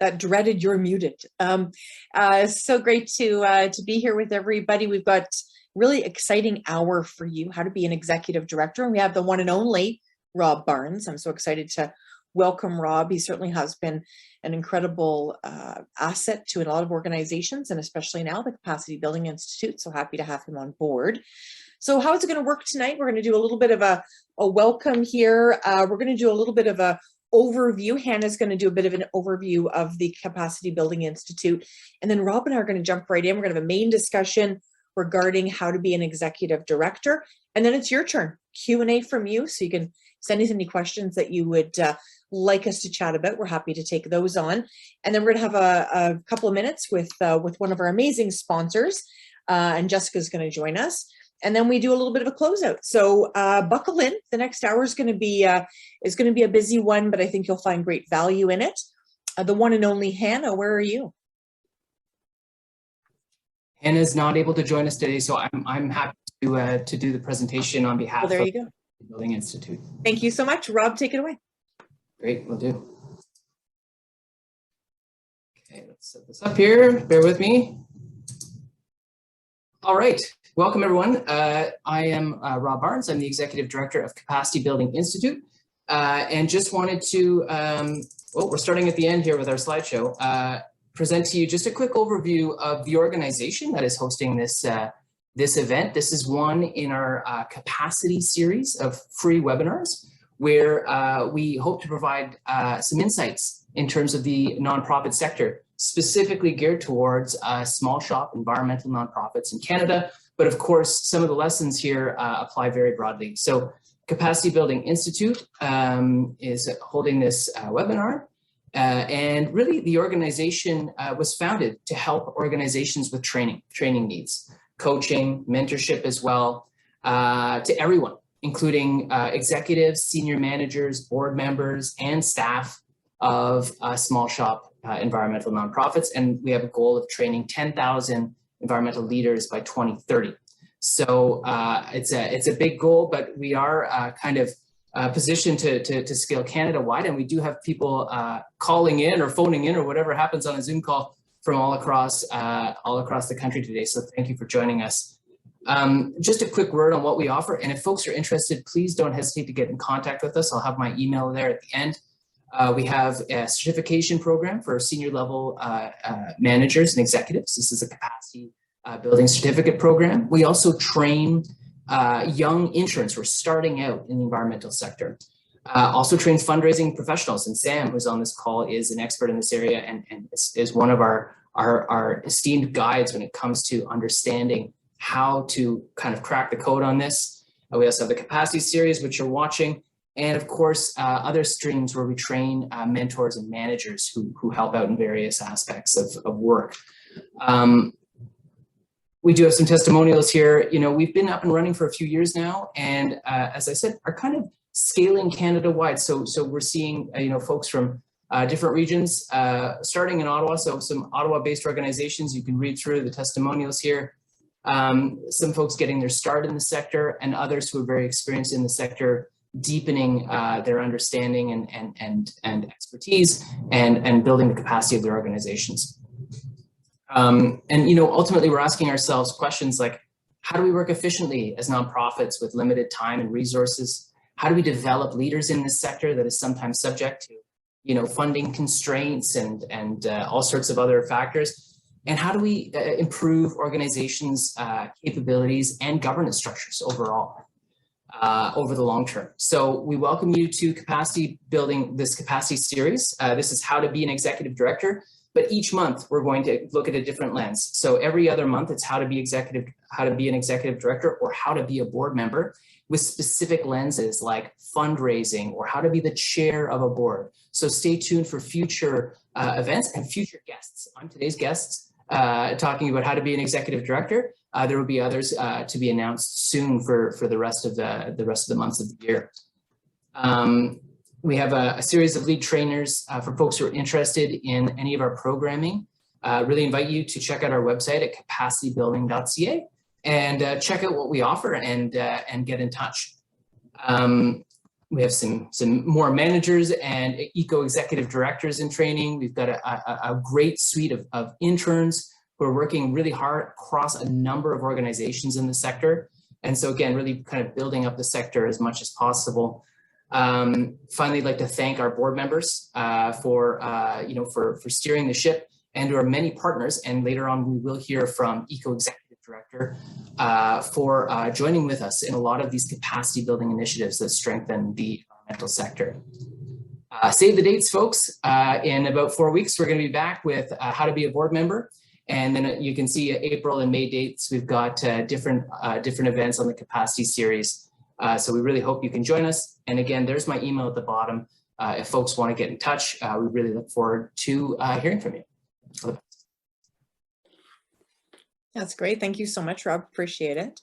that dreaded "you're muted." So great to be here with everybody. We've got really exciting hour for you, how to be an executive director. And we have the one and only Robb Barnes. I'm so excited to welcome Robb. He certainly has been an incredible asset to a lot of organizations, and especially now the Capacity Building Institute. So happy to have him on board. So how is it going to work tonight? We're going to do a little bit of a welcome here. We're going to do a little bit of a overview. Hannah's going to do a bit of an overview of the Capacity Building Institute. And then Robb and I are going to jump right in. We're going to have a main discussion regarding how to be an executive director. And then it's your turn, Q&A from you. So you can send us any questions that you would like us to chat about. We're happy to take those on. And then we're going to have a couple of minutes with one of our amazing sponsors. And Jessica's going to join us. And then we do a little bit of a closeout. So buckle in. The next hour is going to be a busy one, but I think you'll find great value in it. The one and only Hannah, where are you? Hannah's not able to join us today, so I'm happy to do the presentation on behalf of the Building Institute. Thank you so much. Robb, take it away. Great, will do. Okay, let's set this up here. Bear with me. All right, welcome everyone. I am Robb Barnes. I'm the Executive Director of Capacity Building Institute, and just wanted to, we're starting at the end here with our slideshow. Present to you just a quick overview of the organization that is hosting this this event. This is one in our capacity series of free webinars where we hope to provide some insights in terms of the nonprofit sector, specifically geared towards small shop environmental nonprofits in Canada. But of course, some of the lessons here apply very broadly. So Capacity Building Institute is holding this webinar. And really, the organization was founded to help organizations with training needs, coaching, mentorship as well, to everyone, including executives, senior managers, board members, and staff of small shop environmental nonprofits. And we have a goal of training 10,000 environmental leaders by 2030. So it's a big goal, but we are kind of positioned to scale Canada-wide, and we do have people calling in or phoning in or whatever happens on a Zoom call from all across the country today. So thank you for joining us. Just a quick word on what we offer, and if folks are interested, please don't hesitate to get in contact with us. I'll have my email there at the end. We have a certification program for senior level managers and executives. This is a capacity building certificate program. We also train young interns who are starting out in the environmental sector. Also trains fundraising professionals, and Sam, who's on this call, is an expert in this area and is one of our esteemed guides when it comes to understanding how to kind of crack the code on this. We also have the capacity series, which you're watching, and of course, other streams where we train mentors and managers who help out in various aspects of work. We do have some testimonials here. You know, we've been up and running for a few years now, and as I said, are kind of scaling Canada-wide. So we're seeing, folks from different regions, starting in Ottawa. So some Ottawa-based organizations, you can read through the testimonials here. Some folks getting their start in the sector, and others who are very experienced in the sector, deepening their understanding and expertise and building the capacity of their organizations. Ultimately, we're asking ourselves questions like, how do we work efficiently as nonprofits with limited time and resources? How do we develop leaders in this sector that is sometimes subject to, funding constraints and all sorts of other factors? And how do we improve organizations' capabilities and governance structures overall over the long term? So we welcome you to Capacity Building, this capacity series. This is how to be an executive director. But each month we're going to look at a different lens. So every other month it's how to be an executive director, or how to be a board member, with specific lenses like fundraising or how to be the chair of a board. So stay tuned for future events and future guests. I'm today's guests talking about how to be an executive director. There will be others to be announced soon for the rest of the months of the year. We have a series of lead trainers for folks who are interested in any of our programming. Really invite you to check out our website at capacitybuilding.ca and check out what we offer and get in touch. we have some more managers and eco-executive directors in training. We've got a great suite of interns who are working really hard across a number of organizations in the sector. And so again, really kind of building up the sector as much as possible. Finally, I'd like to thank our board members for steering the ship, and to our many partners. And later on, we will hear from Eco-Executive Director for joining with us in a lot of these capacity building initiatives that strengthen the environmental sector. Save the dates, folks. In about 4 weeks, we're going to be back with how to be a board member. And then you can see April and May dates. We've got different events on the capacity series. So we really hope you can join us. And again, there's my email at the bottom. If folks want to get in touch, we really look forward to hearing from you. That's great. Thank you so much, Rob. Appreciate it.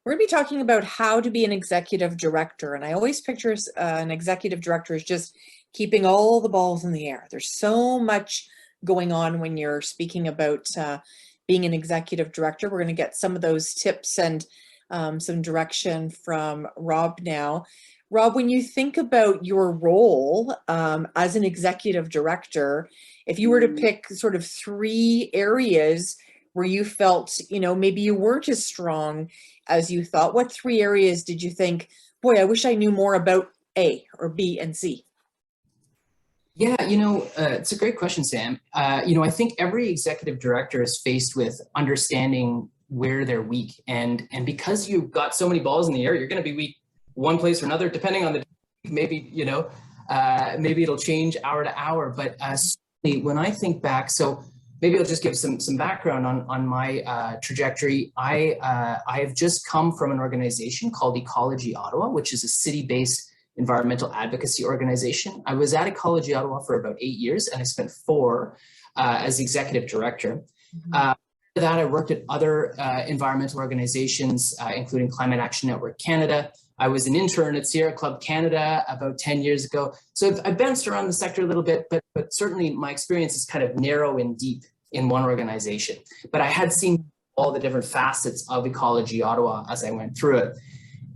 We're going to be talking about how to be an executive director. And I always picture an executive director as just keeping all the balls in the air. There's so much going on when you're speaking about being an executive director. We're going to get some of those tips and some direction from Rob now. Rob, when you think about your role as an executive director, if you were to pick sort of 3 areas where you felt, maybe you weren't as strong as you thought, what 3 areas did you think, boy, I wish I knew more about A or B and C? Yeah, it's a great question, Sam. I think every executive director is faced with understanding where they're weak. And because you've got so many balls in the air, you're going to be weak one place or another, depending on the, maybe it'll change hour to hour. But certainly when I think back, so maybe I'll just give some background on my trajectory. I have just come from an organization called Ecology Ottawa, which is a city-based environmental advocacy organization. I was at Ecology Ottawa for about 8 years, and I spent 4 as the executive director. After that, I worked at other environmental organizations, including Climate Action Network Canada. I was an intern at Sierra Club Canada about 10 years ago. So I've bounced around the sector a little bit, but certainly my experience is kind of narrow and deep in one organization. But I had seen all the different facets of Ecology Ottawa as I went through it.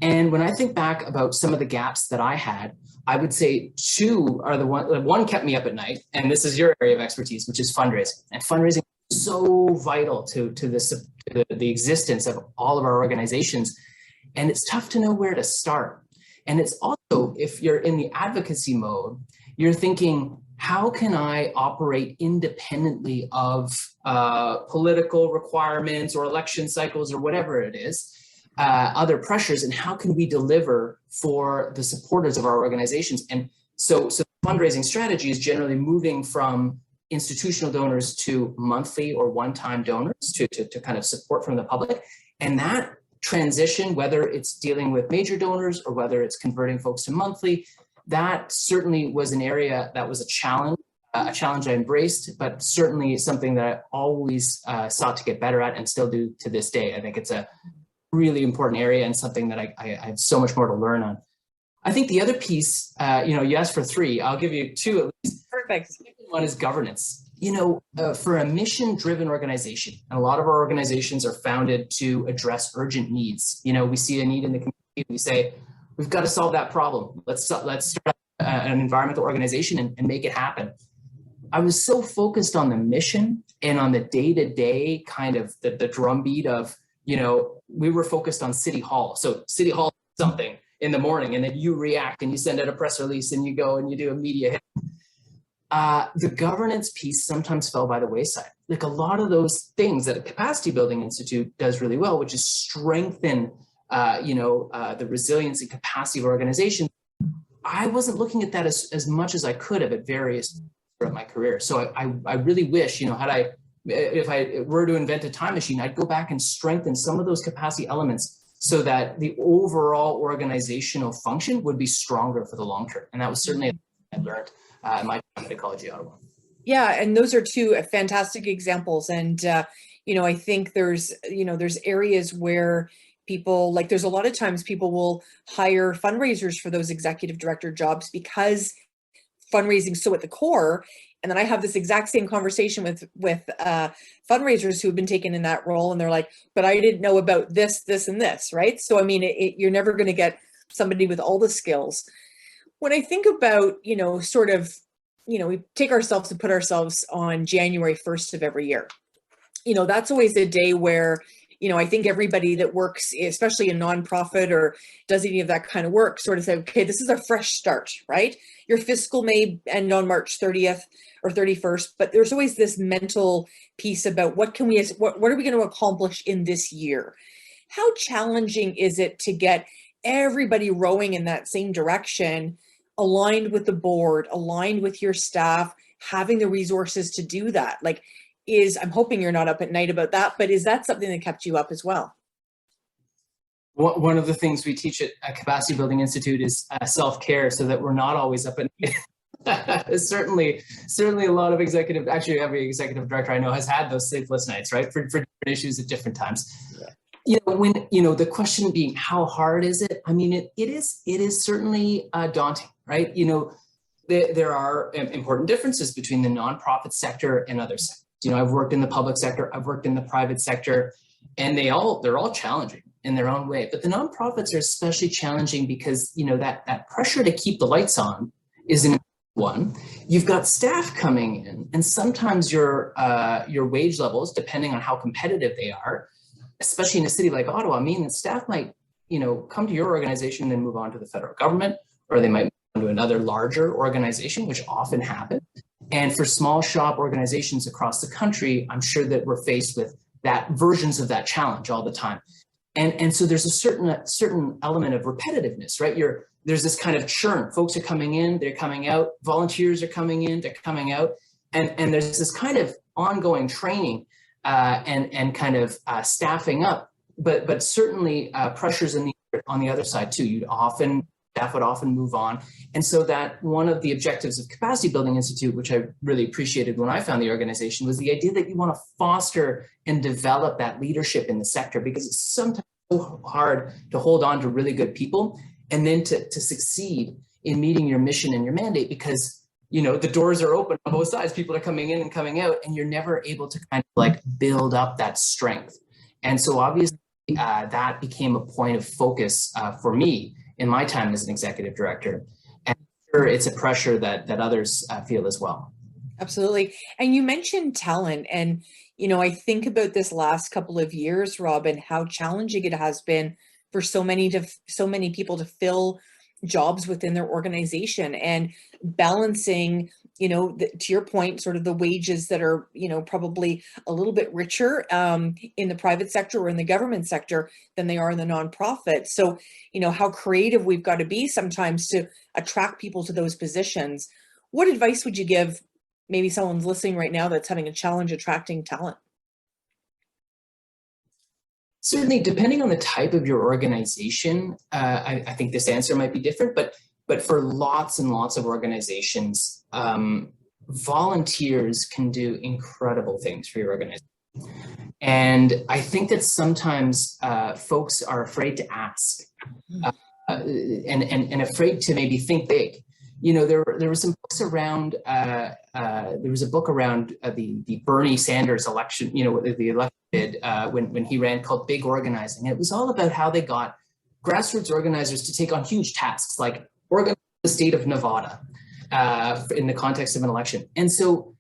And when I think back about some of the gaps that I had, I would say 2 are the one kept me up at night, and this is your area of expertise, which is fundraising. And fundraising is so vital to the existence of all of our organizations. And it's tough to know where to start. And it's also, if you're in the advocacy mode, you're thinking, how can I operate independently of political requirements or election cycles or whatever it is, other pressures, and how can we deliver for the supporters of our organizations? And so fundraising strategy is generally moving from institutional donors to monthly or one-time donors to kind of support from the public. And that transition, whether it's dealing with major donors or whether it's converting folks to monthly, that certainly was an area that was a challenge I embraced, but certainly something that I always sought to get better at and still do to this day. I think it's a really important area and something that I have so much more to learn on. I think the other piece, you asked for 3, I'll give you 2 at least. Perfect. One is governance. For a mission-driven organization, and a lot of our organizations are founded to address urgent needs. We see a need in the community, we say, we've got to solve that problem. Let's start an environmental organization and make it happen. I was so focused on the mission and on the day-to-day kind of the drumbeat of, we were focused on City Hall. So City Hall is something in the morning, and then you react and you send out a press release and you go and you do a media hit. The governance piece sometimes fell by the wayside. Like a lot of those things that a Capacity Building Institute does really well, which is strengthen, the resilience and capacity of organizations. I wasn't looking at that as much as I could have at various throughout my career. So I really wish, if I were to invent a time machine, I'd go back and strengthen some of those capacity elements so that the overall organizational function would be stronger for the long term. And that was certainly I learned in my time at Ecology Ottawa. Yeah, and those are 2 fantastic examples. And I think there's areas where people, like there's a lot of times people will hire fundraisers for those executive director jobs because fundraising is so at the core. And then I have this exact same conversation with fundraisers who have been taken in that role, and they're like, but I didn't know about this, this, and this, right? So I mean, you're never going to get somebody with all the skills. When I think about, sort of, we take ourselves and put ourselves on January 1st of every year. That's always a day where, I think everybody that works, especially in nonprofit or does any of that kind of work, sort of say, okay, this is a fresh start, right? Your fiscal may end on March 30th or 31st, but there's always this mental piece about what are we going to accomplish in this year? How challenging is it to get everybody rowing in that same direction, aligned with the board, aligned with your staff, having the resources to do that? I'm hoping you're not up at night about that, but is that something that kept you up as well? One of the things we teach at Capacity Building Institute is self-care, so that we're not always up at night. certainly a lot of actually every executive director I know has had those sleepless nights, right? For different issues at different times. Yeah. When, the question being, how hard is it? I mean, it is certainly daunting, right? There are important differences between the nonprofit sector and other sectors. I've worked in the public sector, I've worked in the private sector, and they're all challenging in their own way. But the nonprofits are especially challenging because, that pressure to keep the lights on is one. You've got staff coming in, and sometimes your wage levels, depending on how competitive they are, especially in a city like Ottawa, mean that staff might, come to your organization and then move on to the federal government, or they might move on to another larger organization, which often happens. And for small shop organizations across the country, I'm sure that we're faced with versions of that challenge all the time. And so there's a certain element of repetitiveness, right? There's this kind of churn. Folks are coming in, they're coming out, volunteers are coming in, they're coming out. And there's this kind of ongoing training and kind of staffing up, but certainly pressures on the other side too. Staff would often move on. And so that one of the objectives of Capacity Building Institute, which I really appreciated when I found the organization, was the idea that you want to foster and develop that leadership in the sector, because it's sometimes so hard to hold on to really good people and then to succeed in meeting your mission and your mandate, because the doors are open on both sides. People are coming in and coming out, and you're never able to kind of build up that strength. And so obviously that became a point of focus for me in my time as an executive director. And I'm sure it's a pressure that others feel as well. Absolutely. And you mentioned talent. And, I think about this last couple of years, Rob, and how challenging it has been for so many people to fill jobs within their organization, and balancing, to your point, sort of the wages that are, probably a little bit richer in the private sector or in the government sector than they are in the nonprofit. So, how creative we've got to be sometimes to attract people to those positions. What advice would you give maybe someone's listening right now that's having a challenge attracting talent? Certainly, depending on the type of your organization, I think this answer might be different, but for lots and lots of organizations, volunteers can do incredible things for your organization. And I think that sometimes folks are afraid to ask and afraid to maybe think big. There were some books around, there was a book around the Bernie Sanders election, the election did when he ran, called Big Organizing. And it was all about how they got grassroots organizers to take on huge tasks, like organize the state of Nevada in the context of an election. And so,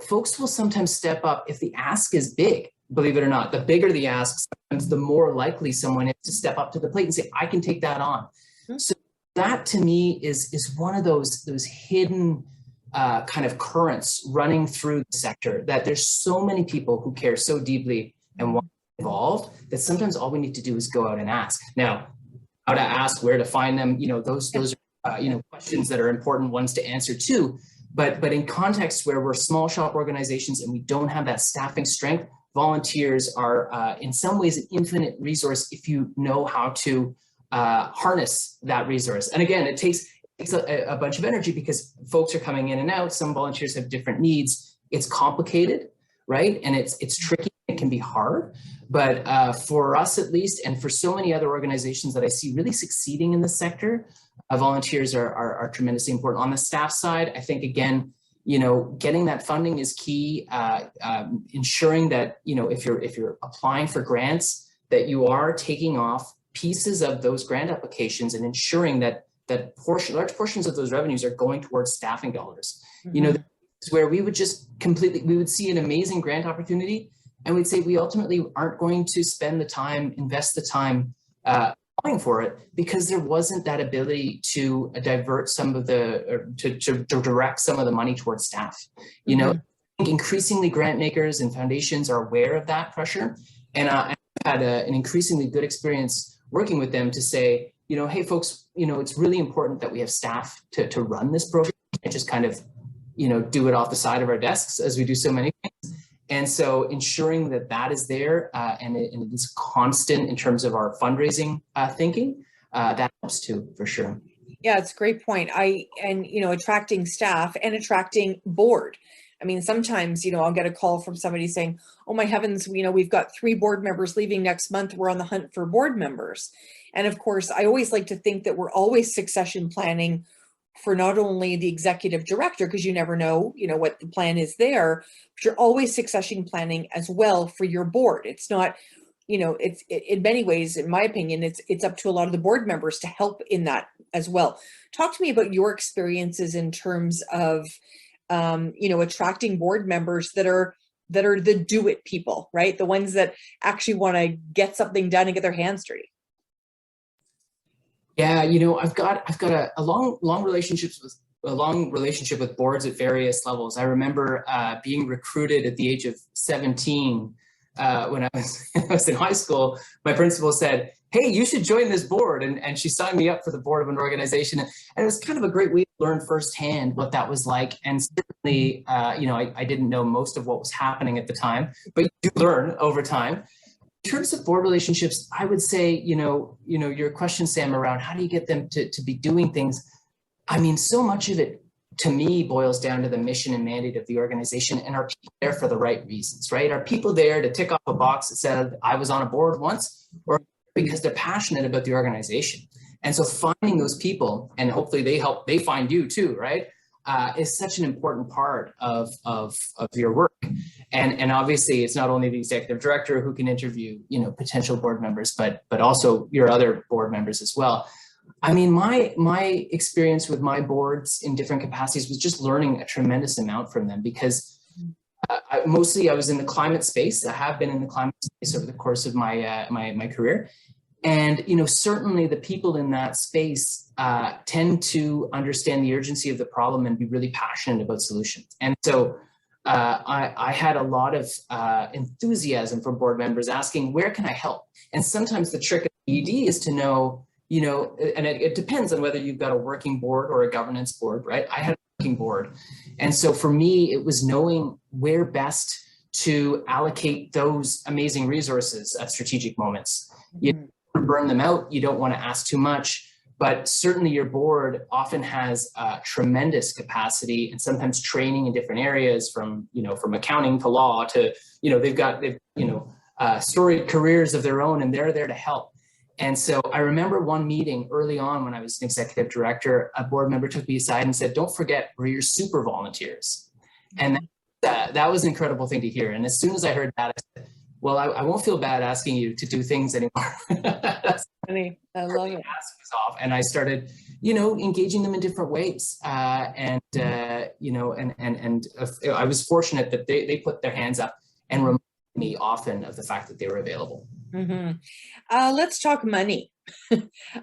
folks will sometimes step up if the ask is big, believe it or not. The bigger the ask, sometimes the more likely someone is to step up to the plate and say, I can take that on. Mm-hmm. So that to me is one of those hidden kind of currents running through the sector, that there's so many people who care so deeply and want to be involved, that sometimes all we need to do is go out and ask. Now, how to ask, where to find them, those are questions that are important ones to answer too. But in contexts where we're small shop organizations and we don't have that staffing strength, volunteers are in some ways an infinite resource if you know how to harness that resource. And again, it takes a bunch of energy, because folks are coming in and out. Some volunteers have different needs. It's complicated, right? And it's tricky. It can be hard. But for us, at least, and for so many other organizations that I see really succeeding in the sector, volunteers are tremendously important. On the staff side, I think, again, getting that funding is key. Ensuring that, if you're applying for grants, that you are taking off pieces of those grant applications and ensuring that large portions of those revenues are going towards staffing dollars. Mm-hmm. You know, where we would we would see an amazing grant opportunity and we'd say we ultimately aren't going to spend the time, invest the time applying for it because there wasn't that ability to divert some of to direct some of the money towards staff. You know, I think increasingly grant makers and foundations are aware of that pressure. And I've had an increasingly good experience working with them to say, you know, hey folks, you know, it's really important that we have staff to run this program and just kind of, you know, do it off the side of our desks as we do so many things. And so ensuring that that is there and it is constant in terms of our fundraising thinking, that helps too, for sure. Yeah, it's a great point. You know, attracting staff and attracting board. I mean, sometimes, you know, I'll get a call from somebody saying, oh my heavens, you know, we've got 3 board members leaving next month. We're on the hunt for board members. And of course, I always like to think that we're always succession planning for not only the executive director, because you never know, you know, what the plan is there, but you're always succession planning as well for your board. It's not, you know, it's in many ways, in my opinion, it's up to a lot of the board members to help in that as well. Talk to me about your experiences in terms of, you know, attracting board members that are the do it people, right? The ones that actually want to get something done and get their hands dirty. Yeah, you know, I've got a long relationship with boards at various levels. I remember being recruited at the age of 17 when I was in high school. My principal said, "Hey, you should join this board," and she signed me up for the board of an organization. And it was kind of a great way to learn firsthand what that was like. And certainly, you know, I didn't know most of what was happening at the time, but you do learn over time. In terms of board relationships, I would say, you know, your question, Sam, around how do you get them to be doing things? I mean, so much of it, to me, boils down to the mission and mandate of the organization, and are people there for the right reasons, right? Are people there to tick off a box that said, I was on a board once, or because they're passionate about the organization? And so finding those people, and hopefully they find you too, right? Is such an important part of your work. And obviously it's not only the executive director who can interview, you know, potential board members, but also your other board members as well. I mean, my experience with my boards in different capacities was just learning a tremendous amount from them, because mostly I was in the climate space. I have been in the climate space over the course of my my career. And, you know, certainly the people in that space tend to understand the urgency of the problem and be really passionate about solutions. And so I had a lot of enthusiasm from board members asking, where can I help? And sometimes the trick of ED is to know, you know, and it depends on whether you've got a working board or a governance board, right? I had a working board. And so for me, it was knowing where best to allocate those amazing resources at strategic moments. You don't want to burn them out. You don't want to ask too much. But certainly your board often has tremendous capacity and sometimes training in different areas, from, you know, from accounting to law to, you know, they've you know, storied careers of their own, and they're there to help. And so I remember one meeting early on when I was an executive director, a board member took me aside and said, don't forget, we're your super volunteers. And that was an incredible thing to hear. And as soon as I heard that, I said, well, I won't feel bad asking you to do things anymore. That's funny. I love it. Off, and I started, you know, engaging them in different ways. You know, and I was fortunate that they put their hands up and reminded me often of the fact that they were available. Let's talk money.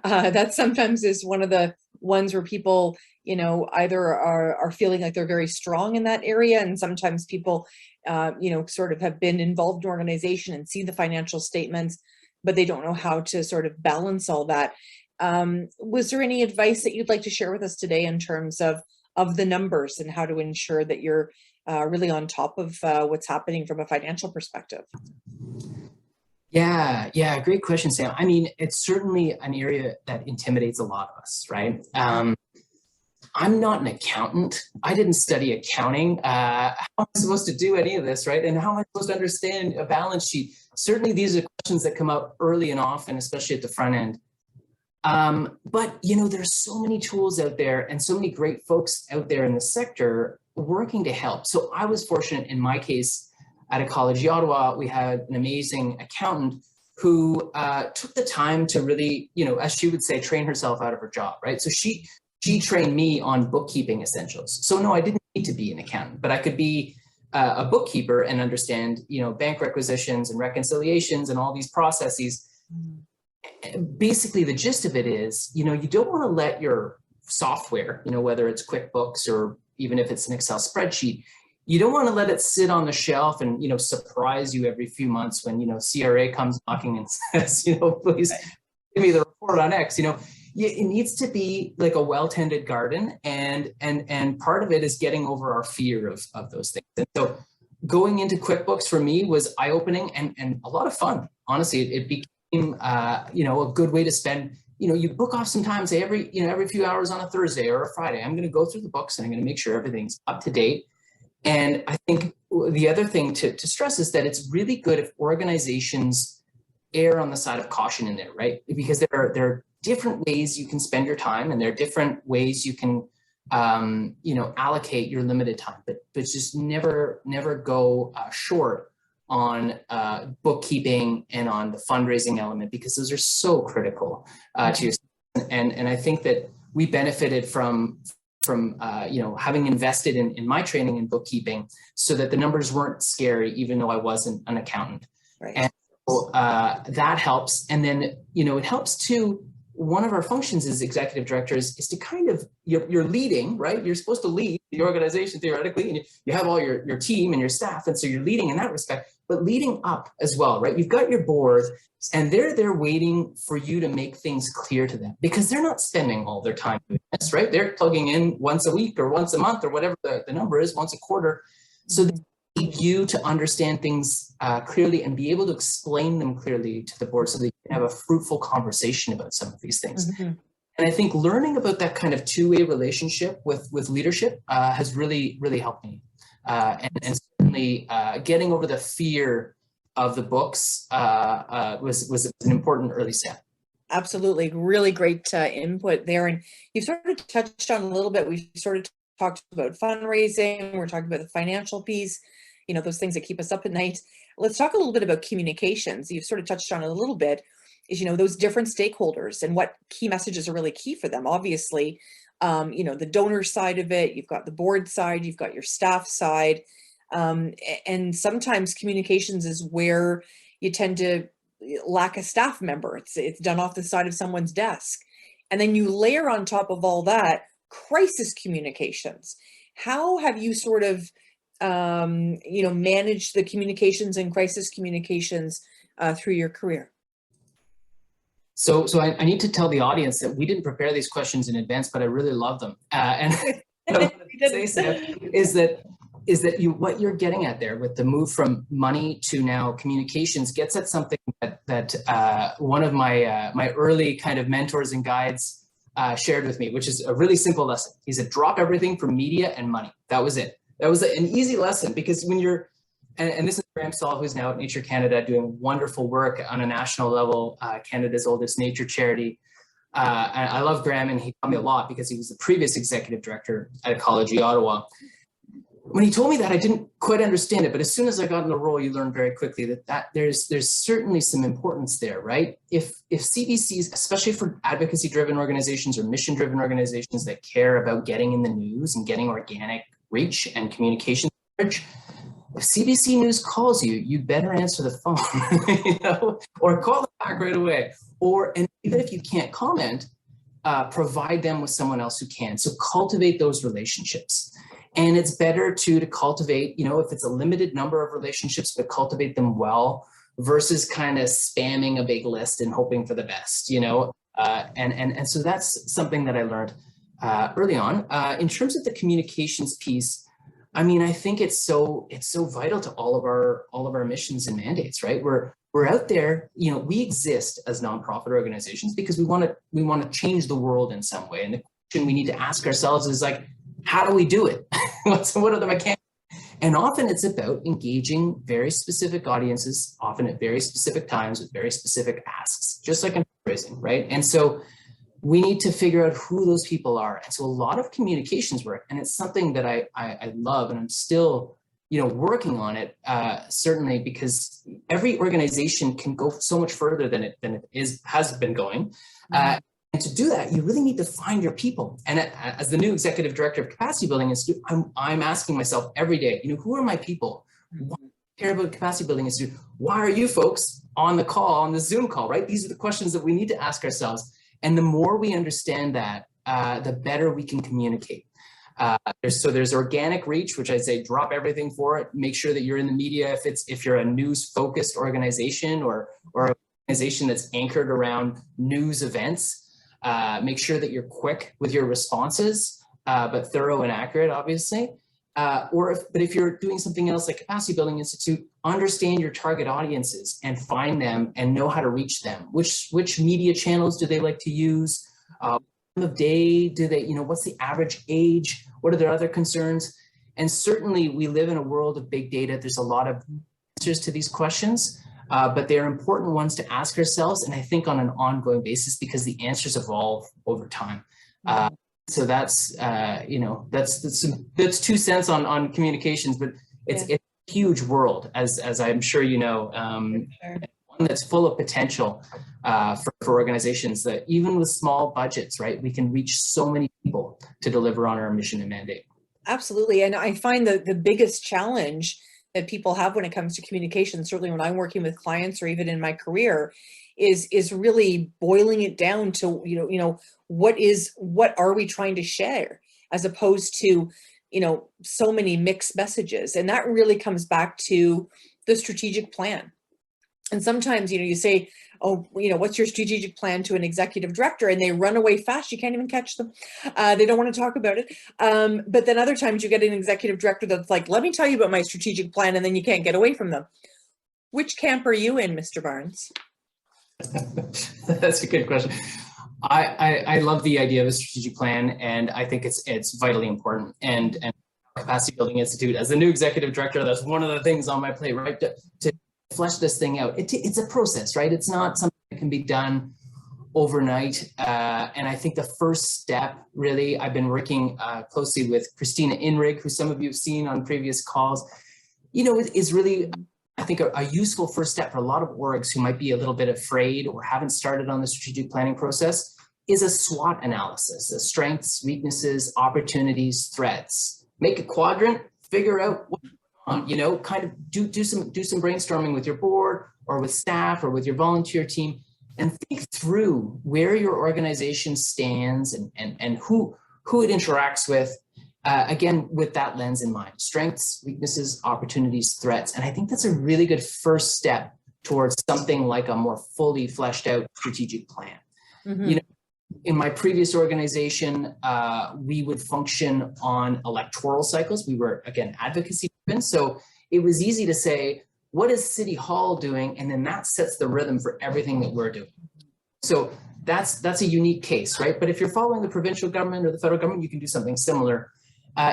That sometimes is one of the ones where people, you know, either are feeling like they're very strong in that area, and sometimes people, you know, sort of have been involved in organization and see the financial statements, but they don't know how to sort of balance all that. Was there any advice that you'd like to share with us today in terms of the numbers and how to ensure that you're really on top of what's happening from a financial perspective? Yeah, great question, Sam. I mean, it's certainly an area that intimidates a lot of us, right? I'm not an accountant. I didn't study accounting. How am I supposed to do any of this, right? And how am I supposed to understand a balance sheet? Certainly, these are questions that come up early and often, especially at the front end. But, you know, there's so many tools out there and so many great folks out there in the sector working to help. So I was fortunate in my case at Ecology Ottawa. We had an amazing accountant who took the time to really, as she would say, train herself out of her job, right? So she trained me on bookkeeping essentials. So no, I didn't need to be an accountant, but I could be a bookkeeper and understand, bank requisitions and reconciliations and all these processes. Basically, the gist of it is, you don't want to let your software, whether it's QuickBooks or even if it's an Excel spreadsheet, you don't want to let it sit on the shelf and, surprise you every few months when, CRA comes knocking and says, please give me the report on X. It needs to be like a well-tended garden, and part of it is getting over our fear of those things. And so going into QuickBooks for me was eye-opening and a lot of fun. Honestly, it became, a good way to spend, you book off some time, say every few hours on a Thursday or a Friday, I'm going to go through the books and I'm going to make sure everything's up to date. And I think the other thing to stress is that it's really good if organizations err on the side of caution in there, right? Because there are different ways you can spend your time, and there are different ways you can, allocate your limited time. But just never go short on bookkeeping and on the fundraising element, because those are so critical to your. And I think that we benefited from having invested in my training in bookkeeping, so that the numbers weren't scary, even though I wasn't an accountant. Right. And so that helps. And then, it helps too. One of our functions as executive directors is to kind of, you're leading, right? You're supposed to lead the organization theoretically, and you have all your team and your staff. And so you're leading in that respect, but leading up as well, right? You've got your board, and they're there waiting for you to make things clear to them, because they're not spending all their time doing this, right? They're plugging in once a week or once a month or whatever the number is, once a quarter. So they need you to understand things clearly and be able to explain them clearly to the board, so that you can have a fruitful conversation about some of these things. Mm-hmm. And I think learning about that kind of two-way relationship with leadership has really, really helped me. And certainly getting over the fear of the books was an important early step. Absolutely. Really great input there. And you've sort of touched on a little bit. We've sort of talked about fundraising. We're talking about the financial piece, those things that keep us up at night. Let's talk a little bit about communications. You've sort of touched on it a little bit, is, those different stakeholders and what key messages are really key for them. Obviously, the donor side of it, you've got the board side, you've got your staff side. And sometimes communications is where you tend to lack a staff member. It's done off the side of someone's desk. And then you layer on top of all that crisis communications. How have you sort of, managed the communications and crisis communications through your career? So I need to tell the audience that we didn't prepare these questions in advance, but I really love them. And what I say, Sam, is that what you're getting at there with the move from money to now communications gets at something that one of my early kind of mentors and guides shared with me, which is a really simple lesson. He said, drop everything from media and money. That was it. That was an easy lesson, because when you're, and this is Graham Saul, who's now at Nature Canada doing wonderful work on a national level, Canada's oldest nature charity. And I love Graham, and he taught me a lot because he was the previous executive director at Ecology Ottawa. When he told me that, I didn't quite understand it, but as soon as I got in the role, you learn very quickly that there's certainly some importance there, right? If CBCs, especially for advocacy-driven organizations or mission-driven organizations that care about getting in the news and getting organic reach and communication coverage, if CBC News calls you, you better answer the phone, or call them back right away. And even if you can't comment, provide them with someone else who can. So cultivate those relationships. And it's better to cultivate, if it's a limited number of relationships, but cultivate them well, versus kind of spamming a big list and hoping for the best, and so that's something that I learned early on. In terms of the communications piece, I mean, I think it's so vital to all of our missions and mandates, right? We're out there, we exist as nonprofit organizations because we want to change the world in some way. And the question we need to ask ourselves is how do we do it? What are the mechanics? And often it's about engaging very specific audiences, often at very specific times with very specific asks, just like in fundraising, right? And so we need to figure out who those people are. And so a lot of communications work, and it's something that I love, and I'm still working on it, certainly, because every organization can go so much further than it has been going. And to do that, you really need to find your people. And as the new executive director of Capacity Building Institute, I'm asking myself every day, who are my people? Why do I care about Capacity Building Institute? Why are you folks on the call, on the Zoom call, right? These are the questions that we need to ask ourselves. And the more we understand that, the better we can communicate. There's organic reach, which I'd say drop everything for it. Make sure that you're in the media if you're a news-focused organization or an organization that's anchored around news events. Make sure that you're quick with your responses, but thorough and accurate, obviously. But if you're doing something else like Capacity Building Institute, understand your target audiences and find them and know how to reach them. Which media channels do they like to use? Time of day do they, what's the average age? What are their other concerns? And certainly we live in a world of big data. There's a lot of answers to these questions. But they're important ones to ask ourselves, and I think on an ongoing basis, because the answers evolve over time. So that's that's 2 cents on communications, but it's a huge world, as I'm sure you know, one that's full of potential for organizations that even with small budgets, right, we can reach so many people to deliver on our mission and mandate. Absolutely, and I find that the biggest challenge that people have when it comes to communication, certainly when I'm working with clients or even in my career, is really boiling it down to, what are we trying to share, as opposed to, so many mixed messages. And that really comes back to the strategic plan. And sometimes, you say, oh, what's your strategic plan to an executive director? And they run away fast. You can't even catch them. They don't want to talk about it. But then other times you get an executive director that's like, let me tell you about my strategic plan. And then you can't get away from them. Which camp are you in, Mr. Barnes? That's a good question. I love the idea of a strategic plan, and I think it's vitally important. And Capacity Building Institute, as the new executive director, that's one of the things on my plate, right? To flesh this thing out. It's a process, right? It's not something that can be done overnight. And I think the first step, really, I've been working closely with Christina Inrig, who some of you have seen on previous calls, is really, I think, a useful first step for a lot of orgs who might be a little bit afraid or haven't started on the strategic planning process, is a SWOT analysis, the strengths, weaknesses, opportunities, threats. Make a quadrant, figure out what kind of do some brainstorming with your board or with staff or with your volunteer team, and think through where your organization stands and who it interacts with, again, with that lens in mind: strengths, weaknesses, opportunities, threats. And I think that's a really good first step towards something like a more fully fleshed out strategic plan. Mm-hmm. In my previous organization, we would function on electoral cycles. We were, again, advocacy driven. So it was easy to say, what is City Hall doing? And then that sets the rhythm for everything that we're doing. So that's a unique case, right? But if you're following the provincial government or the federal government, you can do something similar.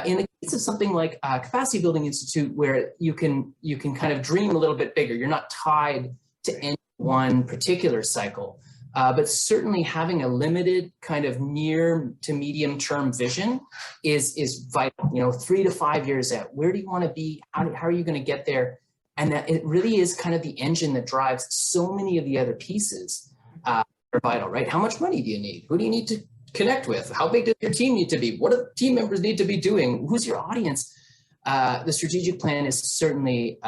In the case of something like Capacity Building Institute, where you can kind of dream a little bit bigger, you're not tied to any one particular cycle. But certainly having a limited kind of near to medium term vision is vital. 3 to 5 years out, where do you want to be? How are you going to get there? And that it really is kind of the engine that drives so many of the other pieces are vital, right? How much money do you need? Who do you need to connect with? How big does your team need to be? What do team members need to be doing? Who's your audience? The strategic plan is certainly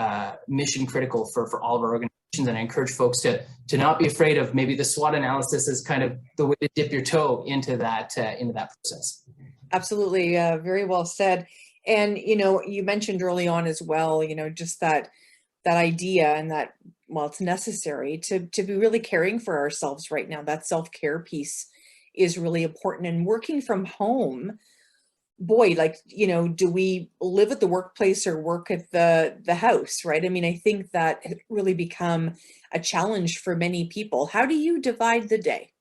mission critical for all of our organizations. And I encourage folks to not be afraid of maybe the SWOT analysis as kind of the way to dip your toe into that process. Absolutely. Very well said. And, you mentioned early on as well, just that idea and that, well, it's necessary to be really caring for ourselves right now. That self-care piece is really important. And working from home, boy, do we live at the workplace or work at the house, right? I mean, I think that has really become a challenge for many people. How do you divide the day?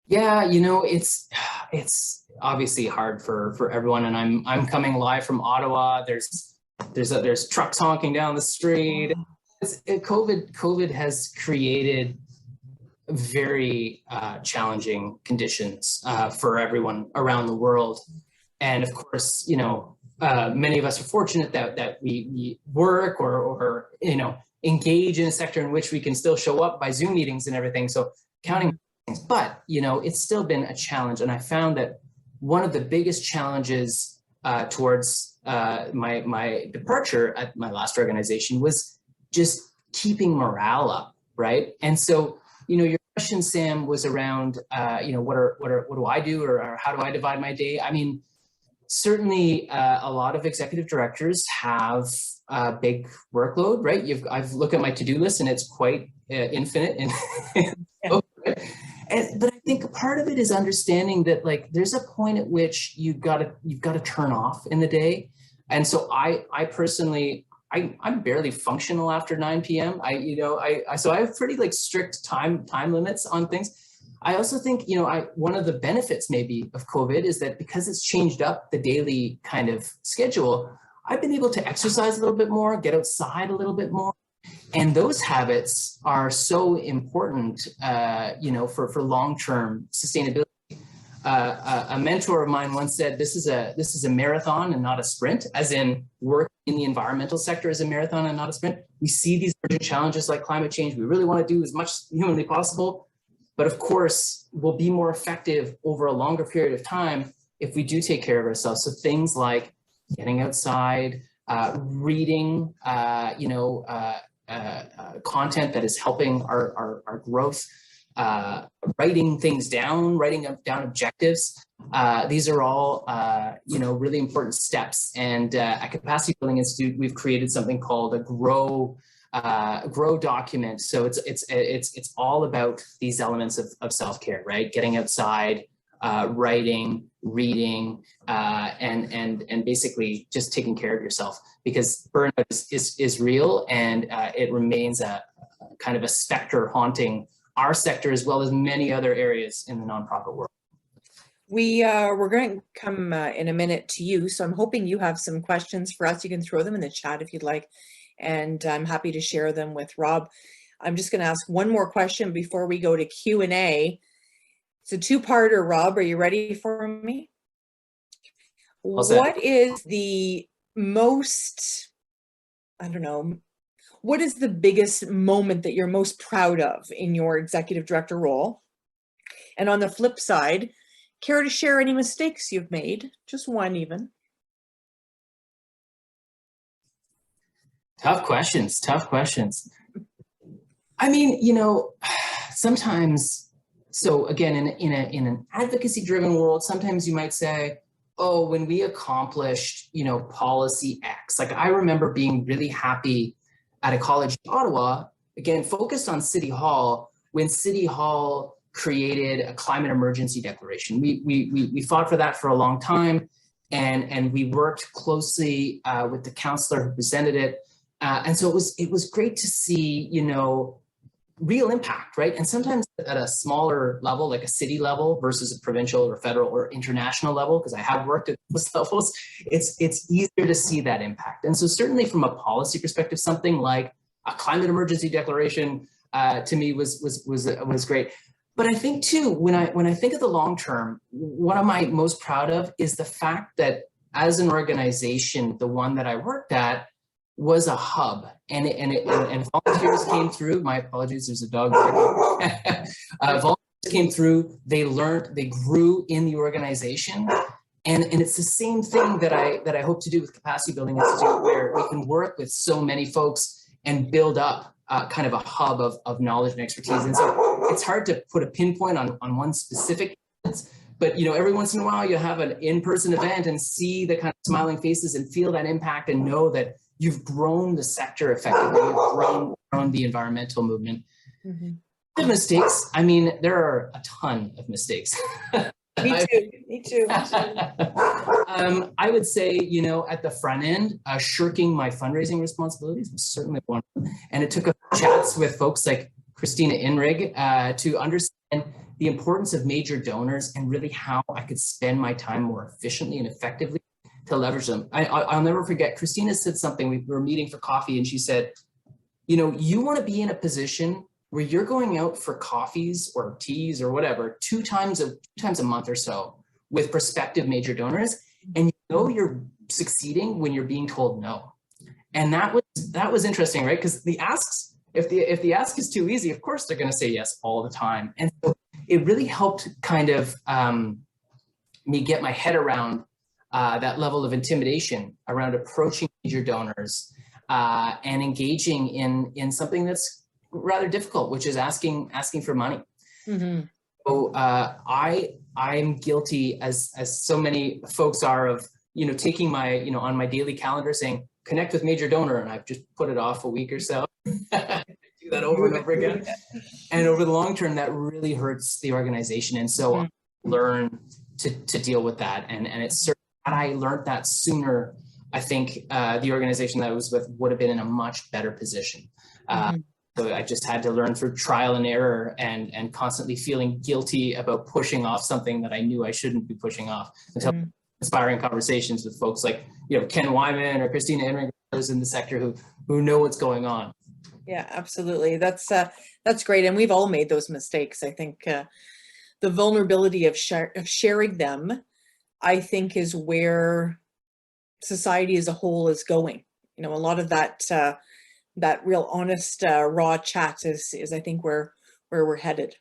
Yeah, it's obviously hard for everyone, and I'm coming live from Ottawa. There's trucks honking down the street. COVID has created very challenging conditions for everyone around the world. And of course, many of us are fortunate that we work or engage in a sector in which we can still show up by Zoom meetings and everything. So counting things, but it's still been a challenge. And I found that one of the biggest challenges towards my departure at my last organization was just keeping morale up, right? And so, your question, Sam, was around, what do I do or how do I divide my day? I mean, certainly a lot of executive directors have a big workload, right? I've looked at my to-do list and it's quite infinite. But I think part of it is understanding that there's a point at which you've got to turn off in the day. And so I personally, I'm barely functional after 9 p.m. So I have pretty strict time limits on things. I also think, one of the benefits maybe of COVID is that because it's changed up the daily kind of schedule, I've been able to exercise a little bit more, get outside a little bit more. And those habits are so important, for long-term sustainability. A mentor of mine once said, this is a marathon and not a sprint, as in work in the environmental sector is a marathon and not a sprint. We see these urgent challenges like climate change. We really want to do as much humanly possible. But of course, we'll be more effective over a longer period of time if we do take care of ourselves. So things like getting outside, reading, content that is helping our growth, writing things down, writing down objectives. These are all, really important steps. And at Capacity Building Institute, we've created something called a grow document. So it's all about these elements of self-care, right? Getting outside, writing, reading, and basically just taking care of yourself, because burnout is real, and it remains a kind of a specter haunting our sector as well as many other areas in the nonprofit world. We're going to come in a minute to you, so I'm hoping you have some questions for us. You can throw them in the chat if you'd like, and I'm happy to share them with Rob. I'm just going to ask one more question before we go to Q&A. It's a two-parter, Rob. Are you ready for me? What is the most, what is the biggest moment that you're most proud of in your executive director role? And on the flip side, care to share any mistakes you've made? Just one even. Tough questions. I mean, sometimes, so again, in an advocacy-driven world, sometimes you might say, oh, when we accomplished, policy X. Like I remember being really happy at a college in Ottawa, again, focused on City Hall, when City Hall created a climate emergency declaration. We fought for that for a long time, and we worked closely with the councillor who presented it. And so it was great to see, real impact, right? And sometimes at a smaller level, like a city level versus a provincial or federal or international level, because I have worked at those levels, it's easier to see that impact. And so certainly from a policy perspective, something like a climate emergency declaration to me was great. But I think too, when I think of the long term, what am I most proud of is the fact that as an organization, the one that I worked at was a hub, and volunteers came through. My apologies, there's a dog there. Volunteers came through, they learned, they grew in the organization. And it's the same thing that I hope to do with Capacity Building Institute, where we can work with so many folks and build up kind of a hub of knowledge and expertise. And so it's hard to put a pinpoint on one specific instance, but every once in a while you have an in-person event and see the kind of smiling faces and feel that impact and know that you've grown the sector effectively, you've grown the environmental movement. Mm-hmm. The mistakes, I mean, there are a ton of mistakes. Me too. I would say, at the front end, shirking my fundraising responsibilities was certainly one of them. And it took chats with folks like Christina Inrig to understand the importance of major donors and really how I could spend my time more efficiently and effectively to leverage them. I'll never forget, Christina said something, we were meeting for coffee, and she said, you want to be in a position where you're going out for coffees or teas or whatever, two times a month or so with prospective major donors, and you're succeeding when you're being told no. And that was interesting, right? Because the asks, if the ask is too easy, of course they're going to say yes all the time. And so it really helped kind of me get my head around that level of intimidation around approaching major donors and engaging in something that's rather difficult, which is asking for money. Mm-hmm. So I'm guilty, as so many folks are, of taking my on my daily calendar saying connect with major donor, and I've just put it off a week or so. Do that over and over again, and over the long term, that really hurts the organization. And so I learn to deal with that, and it's certain had I learned that sooner, I think the organization that I was with would have been in a much better position. So I just had to learn through trial and error, and constantly feeling guilty about pushing off something that I knew I shouldn't be pushing off, until inspiring conversations with folks like Ken Wyman or Christina Enright, others in the sector who know what's going on. Yeah, absolutely. That's great, and we've all made those mistakes. I think the vulnerability of sharing them, I think, is where society as a whole is going. A lot of that real honest, raw chat is I think where we're headed.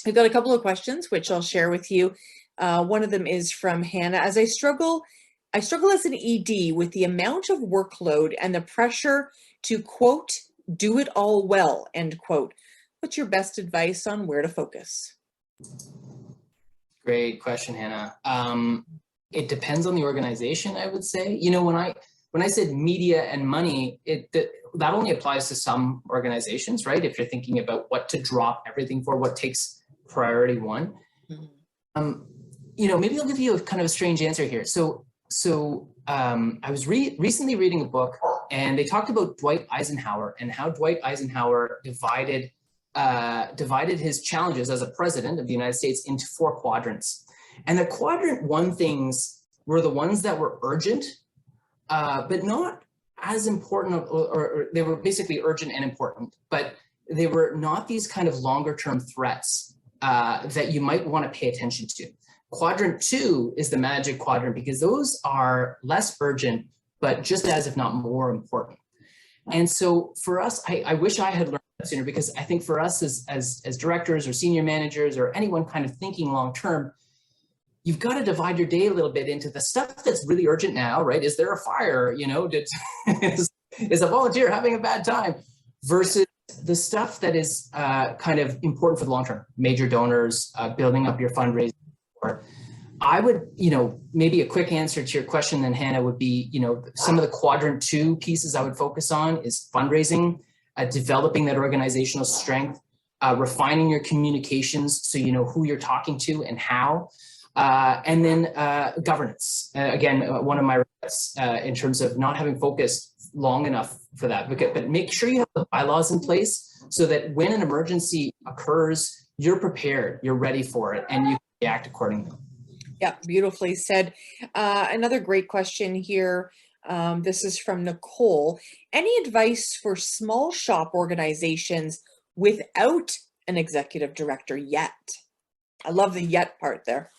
We've got a couple of questions which I'll share with you. One of them is from Hannah. As I struggle as an ED with the amount of workload and the pressure to, quote, do it all well, end quote. What's your best advice on where to focus? Great question, Hannah. It depends on the organization, I would say. When I said media and money, that only applies to some organizations, right? If you're thinking about what to drop everything for, what takes priority one. Maybe I'll give you a kind of a strange answer here. So I was recently reading a book, and they talked about Dwight Eisenhower and how Dwight Eisenhower divided his challenges as a president of the United States into 4 quadrants. And the quadrant 1 things were the ones that were urgent, but not as important, or they were basically urgent and important, but they were not these kind of longer term threats that you might want to pay attention to. Quadrant 2 is the magic quadrant, because those are less urgent, but just as, if not more important. And so for us, I wish I had learned that sooner, because I think for us as directors or senior managers or anyone kind of thinking long term, you've got to divide your day a little bit into the stuff that's really urgent now, right? Is there a fire? Is a volunteer having a bad time? Versus the stuff that is kind of important for the long term, major donors, building up your fundraising. I would, maybe a quick answer to your question then, Hannah, would be, some of the quadrant 2 pieces I would focus on is fundraising, developing that organizational strength, refining your communications so you know who you're talking to and how, and then governance. Again, one of my regrets in terms of not having focused long enough for that. But make sure you have the bylaws in place so that when an emergency occurs, you're prepared, you're ready for it, and you react accordingly. Yeah, beautifully said. Another great question here. This is from Nicole. Any advice for small shop organizations without an executive director yet? I love the yet part there.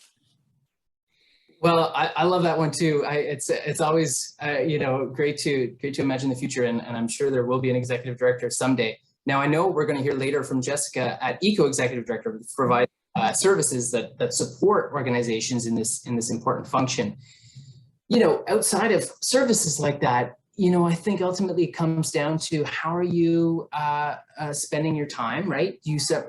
Well, I love that one too. It's always great to imagine the future, and I'm sure there will be an executive director someday. Now, I know we're going to hear later from Jessica at Eco Executive Director, who provide services that support organizations in this important function. Outside of services like that, I think ultimately it comes down to how are you spending your time, right?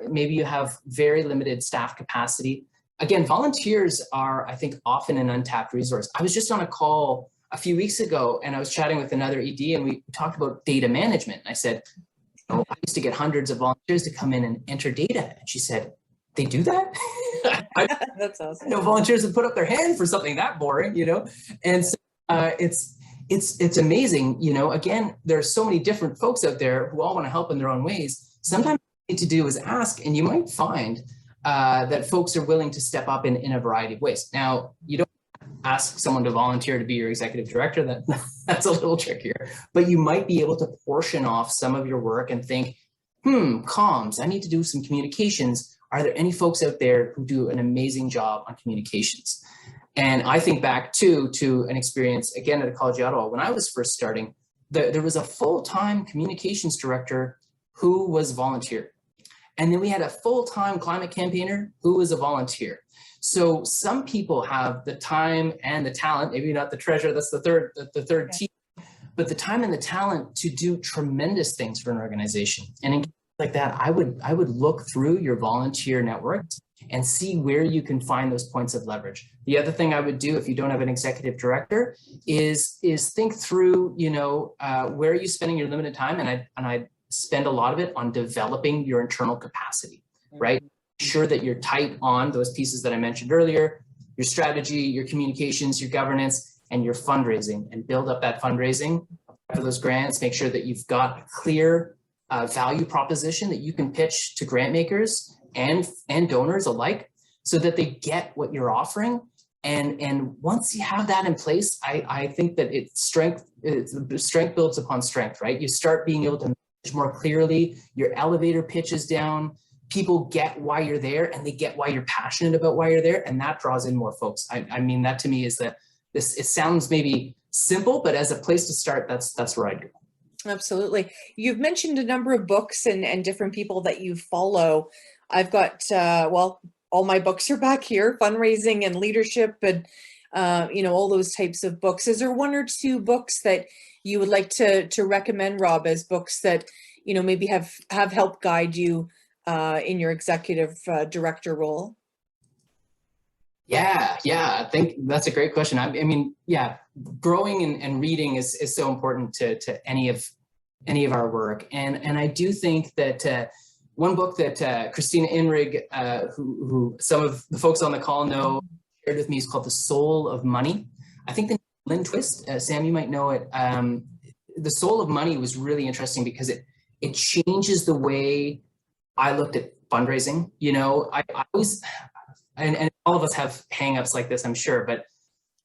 Maybe you have very limited staff capacity. Again, volunteers are, I think, often an untapped resource. I was just on a call a few weeks ago, and I was chatting with another ED, and we talked about data management. I said, I used to get hundreds of volunteers to come in and enter data. And she said, they do that? That's awesome. Volunteers that put up their hand for something that boring, And so it's amazing, again, there's so many different folks out there who all want to help in their own ways. Sometimes what you need to do is ask, and you might find that folks are willing to step up in a variety of ways. Now, you don't ask someone to volunteer to be your executive director, that's a little trickier, but you might be able to portion off some of your work and think, comms, I need to do some communications. Are there any folks out there who do an amazing job on communications? And I think back to an experience, again, at a college of Ottawa, when I was first starting, there was a full-time communications director who was volunteer. And then we had a full-time climate campaigner who was a volunteer. So some people have the time and the talent, maybe not the treasure, that's the third T, but the time and the talent to do tremendous things for an organization. And in cases like that, I would look through your volunteer networks and see where you can find those points of leverage. The other thing I would do if you don't have an executive director is think through, where are you spending your limited time? And I spend a lot of it on developing your internal capacity, right? Sure that you're tight on those pieces that I mentioned earlier, your strategy, your communications, your governance, and your fundraising, and build up that fundraising for those grants. Make sure that you've got a clear value proposition that you can pitch to grant makers and donors alike, so that they get what you're offering. And once you have that in place, I think that strength builds upon strength, right? You start being able to manage more clearly, your elevator pitch is down, people get why you're there, and they get why you're passionate about why you're there, and that draws in more folks. I mean, that to me is it sounds maybe simple, but as a place to start, that's where I'd go. Absolutely. You've mentioned a number of books and different people that you follow. I've got, all my books are back here, fundraising and leadership, and, all those types of books. Is there one or two books that you would like to recommend, Rob, as books that, maybe have helped guide you in your executive director role? Yeah, I think that's a great question. I mean, growing and reading is so important to any of our work. And I do think that one book that Christina Inrig, who some of the folks on the call know, shared with me, is called The Soul of Money. I think the Lynn Twist, Sam, you might know it. The Soul of Money was really interesting because it changes the way I looked at fundraising. I always, and all of us have hangups like this, I'm sure, but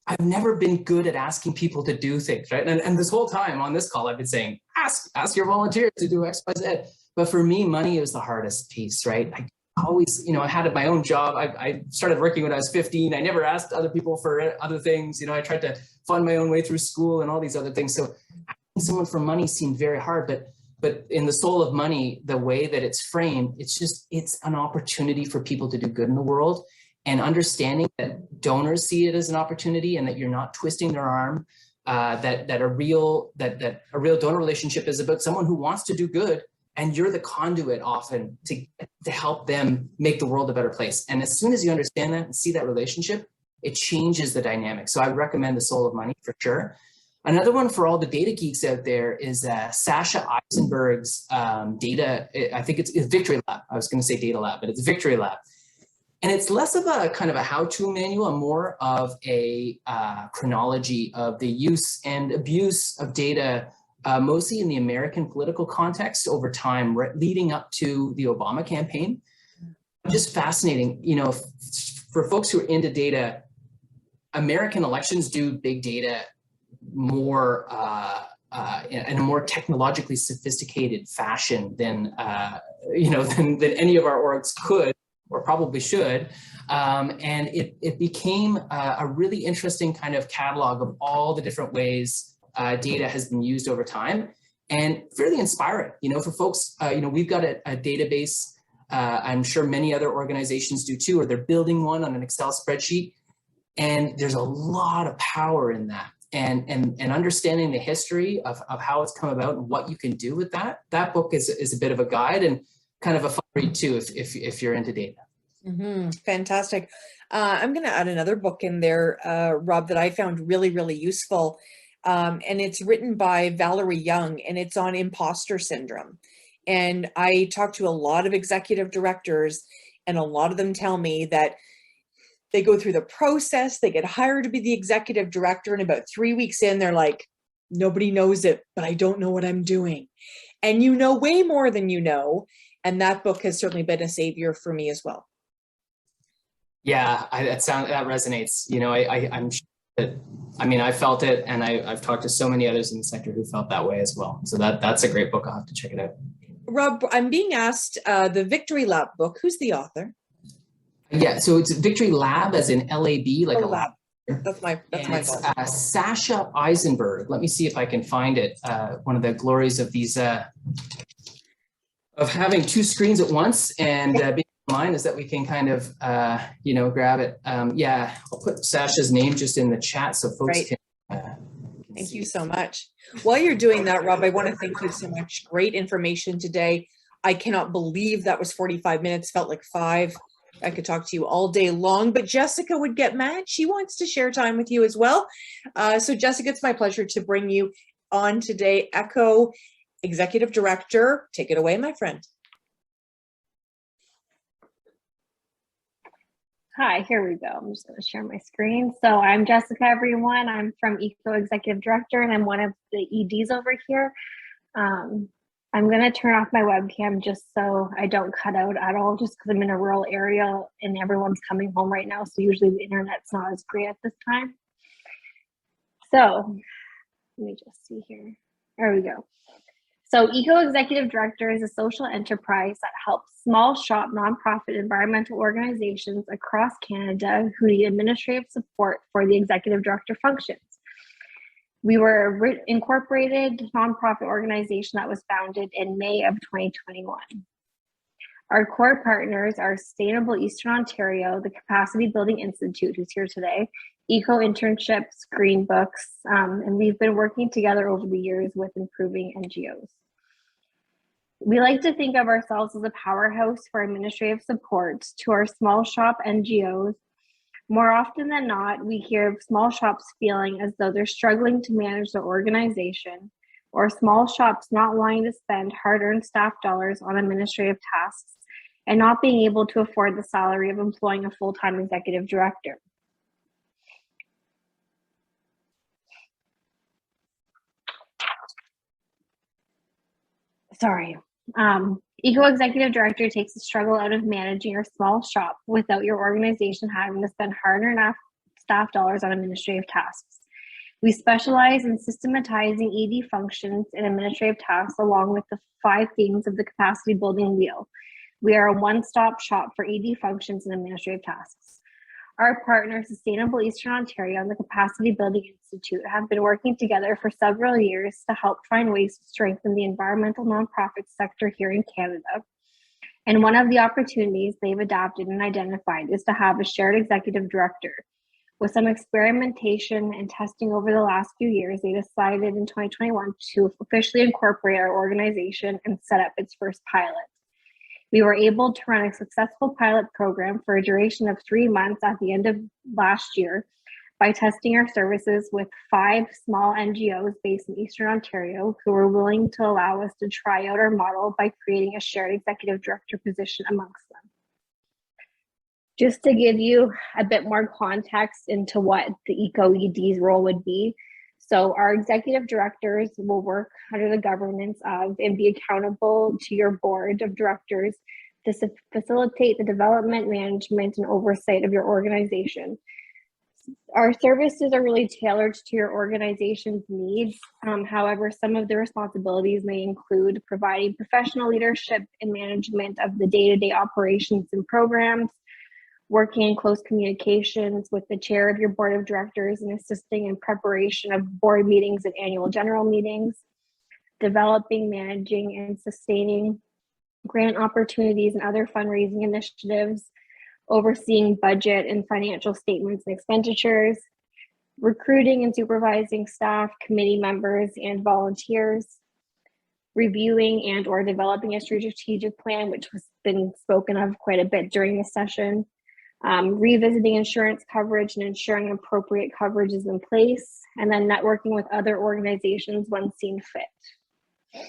I've never been good at asking people to do things, right? And this whole time on this call, I've been saying, ask your volunteers to do X, Y, Z. But for me, money was the hardest piece, right? I always, I had my own job. I started working when I was 15. I never asked other people for other things. I tried to fund my own way through school and all these other things. So asking someone for money seemed very hard, but in The Soul of Money, the way that it's framed, it's an opportunity for people to do good in the world, and understanding that donors see it as an opportunity, and that you're not twisting their arm, that a real donor relationship is about someone who wants to do good, and you're the conduit often to help them make the world a better place. And as soon as you understand that and see that relationship, it changes the dynamic. So I recommend The Soul of Money for sure. Another one for all the data geeks out there is Sasha Eisenberg's data. I think it's Victory Lab. I was going to say Data Lab, but it's Victory Lab. And it's less of a kind of a how-to manual and more of a chronology of the use and abuse of data, mostly in the American political context over time, leading up to the Obama campaign. Just fascinating, for folks who are into data, American elections do big data more in a more technologically sophisticated fashion than any of our orgs could or probably should. And it became a really interesting kind of catalog of all the different ways data has been used over time, and fairly inspiring, for folks. We've got a database, I'm sure many other organizations do too, or they're building one on an Excel spreadsheet. And there's a lot of power in that. And understanding the history of how it's come about and what you can do with that. That book is a bit of a guide and kind of a fun read too, if you're into data. Mm-hmm. Fantastic. I'm going to add another book in there, Rob, that I found really, really useful. And it's written by Valerie Young, and it's on imposter syndrome. And I talk to a lot of executive directors, and a lot of them tell me that they go through the process, they get hired to be the executive director, and about 3 weeks in, they're like, nobody knows it, but I don't know what I'm doing. And you know way more than you know. And that book has certainly been a savior for me as well. Yeah, that resonates. I'm sure that, I felt it, and I've talked to so many others in the sector who felt that way as well. So that's a great book. I'll have to check it out. Rob, I'm being asked the Victory Lab book. Who's the author? Yeah, so it's Victory Lab, as in LAB, like a lab. That's my And it's boss. Sasha Eisenberg. Let me see if I can find it. One of the glories of these of having two screens at once and being online is that we can kind of grab it. Yeah, I'll put Sasha's name just in the chat so folks can Thank you so much. While you're doing that, Rob, I want to thank you so much. Great information today. I cannot believe that was 45 minutes, felt like 5. I could talk to you all day long, but Jessica would get mad. She wants to share time with you as well. So Jessica, it's my pleasure to bring you on today. Echo Executive Director, take it away, my friend. Hi, here we go. I'm just going to share my screen. So I'm Jessica, everyone. I'm from Eco Executive Director, and I'm one of the EDs over here. I'm going to turn off my webcam just so I don't cut out at all, just because I'm in a rural area and everyone's coming home right now. So usually the internet's not as great at this time. So let me just see here. There we go. So Eco Executive Director is a social enterprise that helps small shop nonprofit environmental organizations across Canada who need administrative support for the executive director functions. We were an incorporated nonprofit organization that was founded in May of 2021. Our core partners are Sustainable Eastern Ontario, the Capacity Building Institute, who's here today, Eco Internships, Green Books, and we've been working together over the years with improving NGOs. We like to think of ourselves as a powerhouse for administrative support to our small shop NGOs. More often than not, we hear of small shops feeling as though they're struggling to manage their organization, or small shops not wanting to spend hard-earned staff dollars on administrative tasks and not being able to afford the salary of employing a full-time executive director. Eco Executive Director takes the struggle out of managing your small shop without your organization having to spend hard-earned staff dollars on administrative tasks. We specialize in systematizing ED functions and administrative tasks along with the 5 themes of the capacity building wheel. We are a one-stop shop for ED functions and administrative tasks. Our partner, Sustainable Eastern Ontario and the Capacity Building Institute, have been working together for several years to help find ways to strengthen the environmental nonprofit sector here in Canada. And one of the opportunities they've adapted and identified is to have a shared executive director. With some experimentation and testing over the last few years, they decided in 2021 to officially incorporate our organization and set up its first pilot. We were able to run a successful pilot program for a duration of 3 months at the end of last year by testing our services with 5 small NGOs based in Eastern Ontario who were willing to allow us to try out our model by creating a shared executive director position amongst them. Just to give you a bit more context into what the Eco ED's role would be. So our executive directors will work under the governance of and be accountable to your board of directors to facilitate the development, management, and oversight of your organization. Our services are really tailored to your organization's needs. However, some of the responsibilities may include providing professional leadership and management of the day-to-day operations and programs, working in close communications with the chair of your board of directors and assisting in preparation of board meetings and annual general meetings, developing, managing, and sustaining grant opportunities and other fundraising initiatives, overseeing budget and financial statements and expenditures, recruiting and supervising staff, committee members, and volunteers, reviewing and or developing a strategic plan, which has been spoken of quite a bit during this session, revisiting insurance coverage and ensuring appropriate coverage is in place, and then networking with other organizations when seen fit.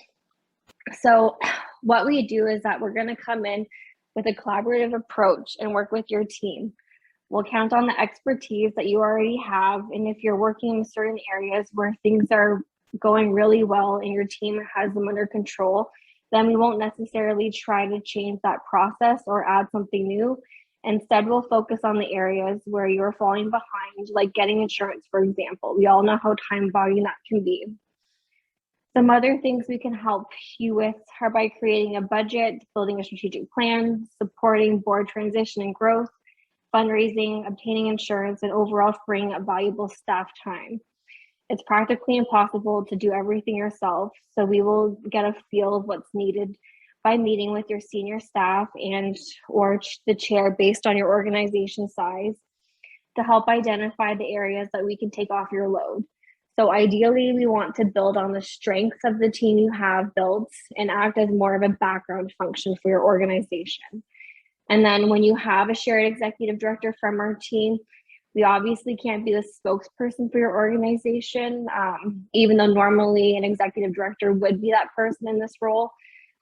So what we do is that we're going to come in with a collaborative approach and work with your team. We'll count on the expertise that you already have, and if you're working in certain areas where things are going really well and your team has them under control, then we won't necessarily try to change that process or add something new. Instead, we'll focus on the areas where you're falling behind, like getting insurance, for example. We all know how time-bogging that can be. Some other things we can help you with are by creating a budget, building a strategic plan, supporting board transition and growth, fundraising, obtaining insurance, and overall freeing up valuable staff time. It's practically impossible to do everything yourself, so we will get a feel of what's needed by meeting with your senior staff and or the chair based on your organization size to help identify the areas that we can take off your load. So ideally, we want to build on the strengths of the team you have built and act as more of a background function for your organization. And then when you have a shared executive director from our team, we obviously can't be the spokesperson for your organization, even though normally an executive director would be that person in this role.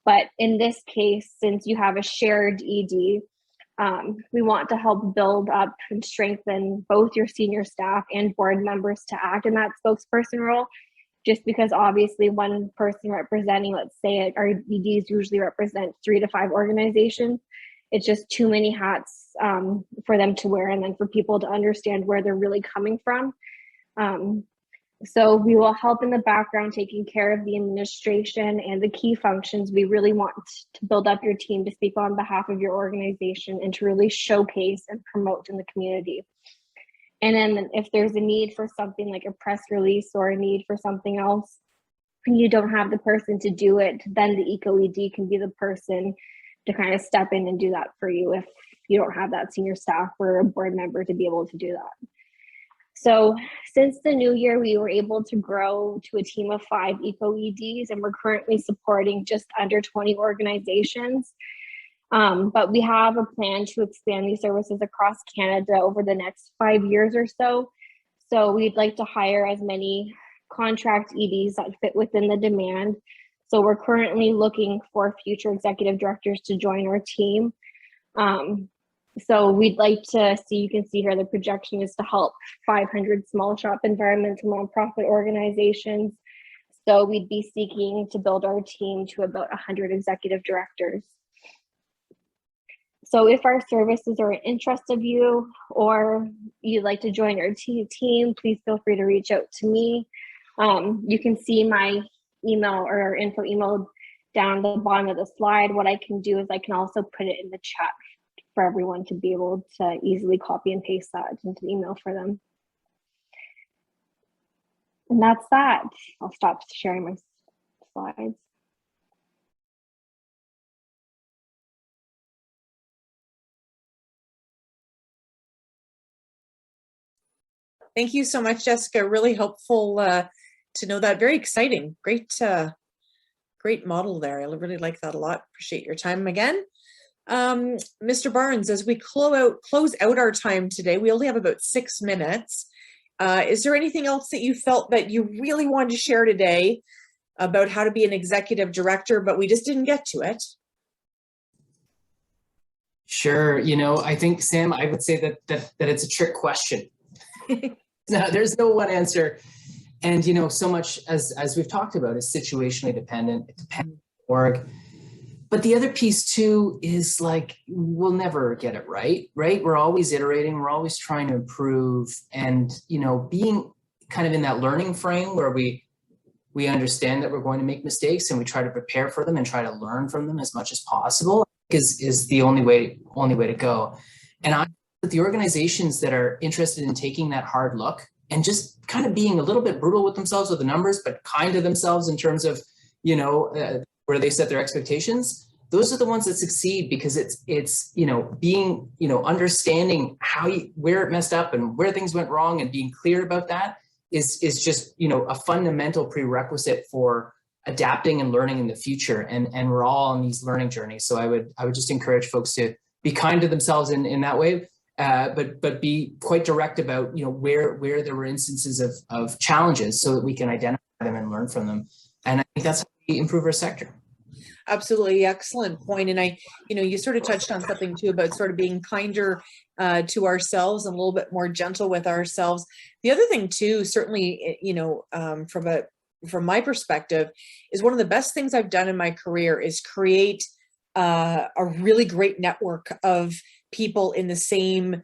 But in this case, since you have a shared ED, we want to help build up and strengthen both your senior staff and board members to act in that spokesperson role, just because obviously one person representing, let's say our EDs usually represent 3 to 5 organizations. It's just too many hats for them to wear, and then for people to understand where they're really coming from. So we will help in the background, taking care of the administration and the key functions. We really want to build up your team to speak on behalf of your organization and to really showcase and promote in the community. And then if there's a need for something like a press release or a need for something else, and you don't have the person to do it, then the ECO-ED can be the person to kind of step in and do that for you if you don't have that senior staff or a board member to be able to do that. So since the new year, we were able to grow to a team of 5 ECO-EDs, and we're currently supporting just under 20 organizations. But we have a plan to expand these services across Canada over the next 5 years or so. So we'd like to hire as many contract EDs that fit within the demand. So we're currently looking for future executive directors to join our team. So we'd like to see, you can see here, the projection is to help 500 small shop environmental nonprofit organizations. So we'd be seeking to build our team to about 100 executive directors. So if our services are an interest of you, or you'd like to join our team, please feel free to reach out to me. You can see my email or our info email down the bottom of the slide. What I can do is I can also put it in the chat for everyone to be able to easily copy and paste that into the email for them. And that's that. I'll stop sharing my slides. Thank you so much, Jessica. Really helpful to know that. Very exciting. Great, great model there. I really like that a lot. Appreciate your time again. Mr. Barnes, as we close out our time today, we only have about 6 minutes. Is there anything else that you felt that you really wanted to share today about how to be an executive director, but we just didn't get to it? Sure. You know, I think, Sam, I would say that it's a trick question. No, there's no one answer. And, you know, so much as we've talked about is situationally dependent. It depends on the org. But the other piece too is like, we'll never get it right? We're always iterating. We're always trying to improve, and, you know, being kind of in that learning frame where we understand that we're going to make mistakes and we try to prepare for them and try to learn from them as much as possible is the only way to go. And I think the organizations that are interested in taking that hard look and just kind of being a little bit brutal with themselves with the numbers, but kind to themselves in terms of, you know, where they set their expectations, those are the ones that succeed, because it's you know, being, you know, understanding where it messed up and where things went wrong, and being clear about that is just, you know, a fundamental prerequisite for adapting and learning in the future. And we're all on these learning journeys. So I would just encourage folks to be kind to themselves in that way, but be quite direct about, you know, where there were instances of challenges, so that we can identify them and learn from them. And I think that's how we improve our sector. Absolutely. Excellent point. And you sort of touched on something too about sort of being kinder to ourselves and a little bit more gentle with ourselves. The other thing too, certainly, you know, from my perspective, is one of the best things I've done in my career is create a really great network of people in the same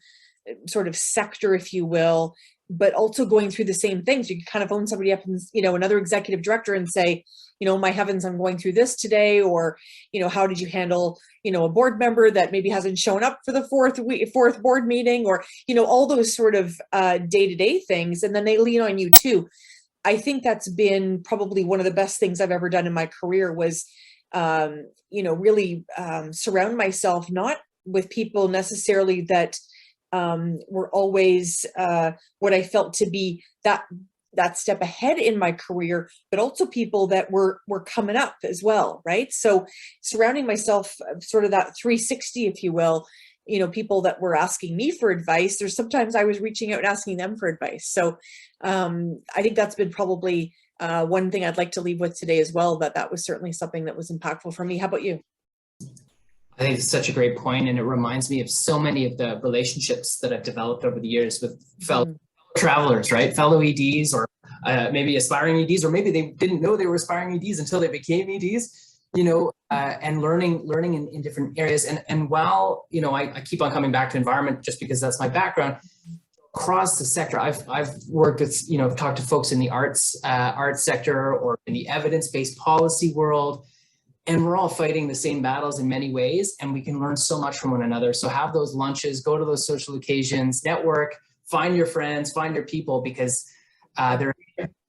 sort of sector, if you will, but also going through the same things. You can kind of phone somebody up and, another executive director and say, my heavens, I'm going through this today, or, how did you handle, a board member that maybe hasn't shown up for the fourth board meeting, or, all those sort of day-to-day things. And then they lean on you too. I think that's been probably one of the best things I've ever done in my career was, really surround myself, not with people necessarily that were always what I felt to be that step ahead in my career, but also people that were coming up as well, right? So surrounding myself sort of that 360, if you will, people that were asking me for advice. There's sometimes I was reaching out and asking them for advice. So I think that's been probably one thing I'd like to leave with today as well, that was certainly something that was impactful for me. How about you? I think it's such a great point, and it reminds me of so many of the relationships that I've developed over the years with fellow travelers, right? Fellow EDs, or maybe aspiring EDs, or maybe they didn't know they were aspiring EDs until they became EDs, and learning in different areas. And while, I keep on coming back to environment just because that's my background, across the sector, I've worked with, talked to folks in the arts sector or in the evidence-based policy world, and we're all fighting the same battles in many ways, and we can learn so much from one another. So have those lunches, go to those social occasions, network, find your friends, find your people, because they're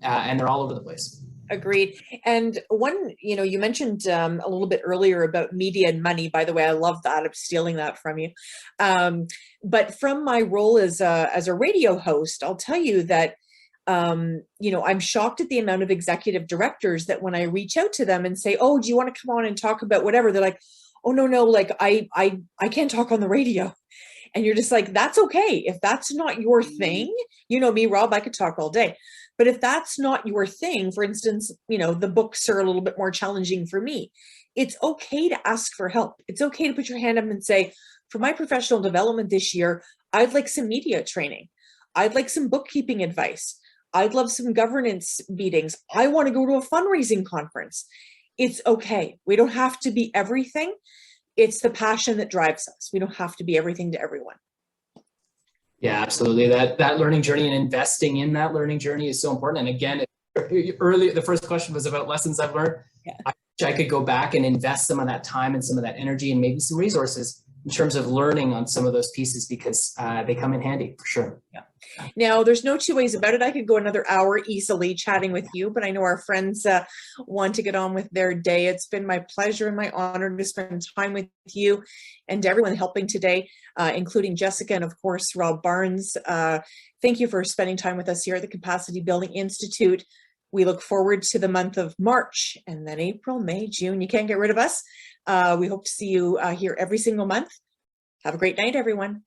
and they're all over the place. Agreed. And one, you mentioned a little bit earlier about media and money. By the way, I love that. I'm stealing that from you. But from my role as a radio host, I'll tell you that I'm shocked at the amount of executive directors that when I reach out to them and say, "Oh, do you want to come on and talk about whatever?" They're like, "Oh, no, like I can't talk on the radio." And you're just like, that's okay. If that's not your thing, me, Rob, I could talk all day. But if that's not your thing, for instance, the books are a little bit more challenging for me. It's okay to ask for help. It's okay to put your hand up and say, for my professional development this year, I'd like some media training. I'd like some bookkeeping advice. I'd love some governance meetings. I want to go to a fundraising conference. It's okay. We don't have to be everything. It's the passion that drives us. We don't have to be everything to everyone. Yeah, absolutely. That learning journey and investing in that learning journey is so important. And again, earlier, the first question was about lessons I've learned. Yeah. I could go back and invest some of that time and some of that energy and maybe some resources in terms of learning on some of those pieces, because they come in handy for sure. Yeah. Now, there's no two ways about it. I could go another hour easily chatting with you, but I know our friends want to get on with their day. It's been my pleasure and my honor to spend time with you and everyone helping today, including Jessica and, of course, Robb Barnes. Thank you for spending time with us here at the Capacity Building Institute. We look forward to the month of March, and then April, May, June. You can't get rid of us. We hope to see you here every single month. Have a great night, everyone.